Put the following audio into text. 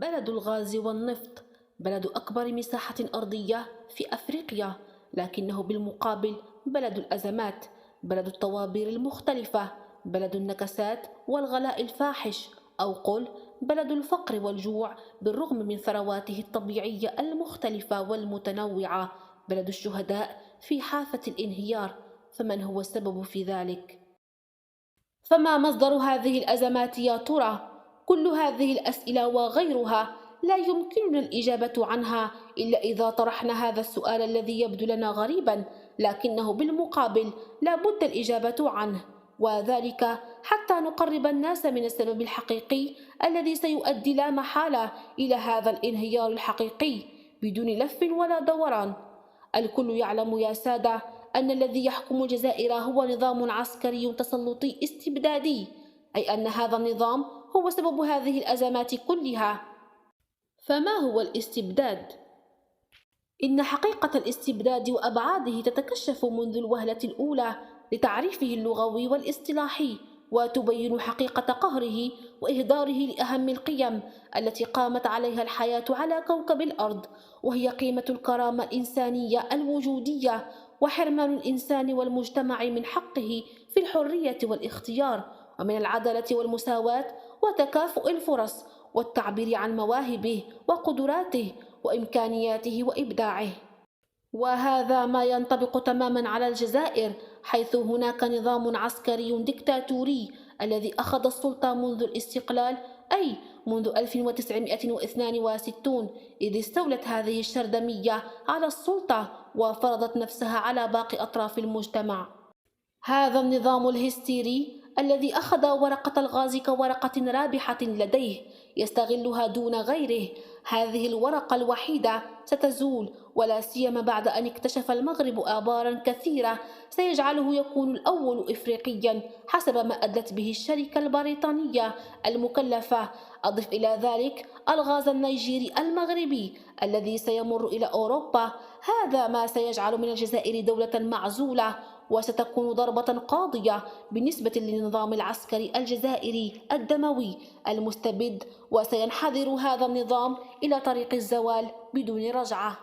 بلد الغاز والنفط، بلد أكبر مساحة أرضية في أفريقيا، لكنه بالمقابل بلد الأزمات، بلد الطوابير المختلفة، بلد النكسات والغلاء الفاحش، أو قل بلد الفقر والجوع بالرغم من ثرواته الطبيعية المختلفة والمتنوعة، بلد الشهداء في حافة الانهيار. فمن هو السبب في ذلك؟ فما مصدر هذه الأزمات يا ترى؟ كل هذه الأسئلة وغيرها لا يمكننا الإجابة عنها إلا إذا طرحنا هذا السؤال الذي يبدو لنا غريبا، لكنه بالمقابل لا بد الإجابة عنه، وذلك حتى نقرب الناس من السبب الحقيقي الذي سيؤدي لا محالة إلى هذا الانهيار الحقيقي بدون لف ولا دوران. الكل يعلم يا سادة أن الذي يحكم الجزائر هو نظام عسكري تسلطي استبدادي، أي أن هذا النظام هو سبب هذه الأزمات كلها. فما هو الاستبداد؟ إن حقيقة الاستبداد وأبعاده تتكشف منذ الوهلة الأولى لتعريفه اللغوي والاصطلاحي، وتبين حقيقة قهره وإهداره لأهم القيم التي قامت عليها الحياة على كوكب الأرض، وهي قيمة الكرامة الإنسانية الوجودية، وحرمان الإنسان والمجتمع من حقه في الحرية والاختيار، ومن العدالة والمساواة وتكافؤ الفرص، والتعبير عن مواهبه وقدراته وإمكانياته وإبداعه. وهذا ما ينطبق تماما على الجزائر، حيث هناك نظام عسكري ديكتاتوري الذي أخذ السلطة منذ الاستقلال، أي منذ 1962، إذ استولت هذه الشرذمية على السلطة وفرضت نفسها على باقي أطراف المجتمع. هذا النظام الهستيري الذي أخذ ورقة الغاز كورقة رابحة لديه يستغلها دون غيره. هذه الورقة الوحيدة ستزول، ولا سيما بعد أن اكتشف المغرب آبارا كثيرة سيجعله يكون الأول إفريقيا حسب ما أدلت به الشركة البريطانية المكلفة. أضف إلى ذلك الغاز النيجيري المغربي الذي سيمر إلى أوروبا. هذا ما سيجعل من الجزائر دولة معزولة، وستكون ضربة قاضية بالنسبة للنظام العسكري الجزائري الدموي المستبد، وسينحدر هذا النظام إلى طريق الزوال بدون رجعة.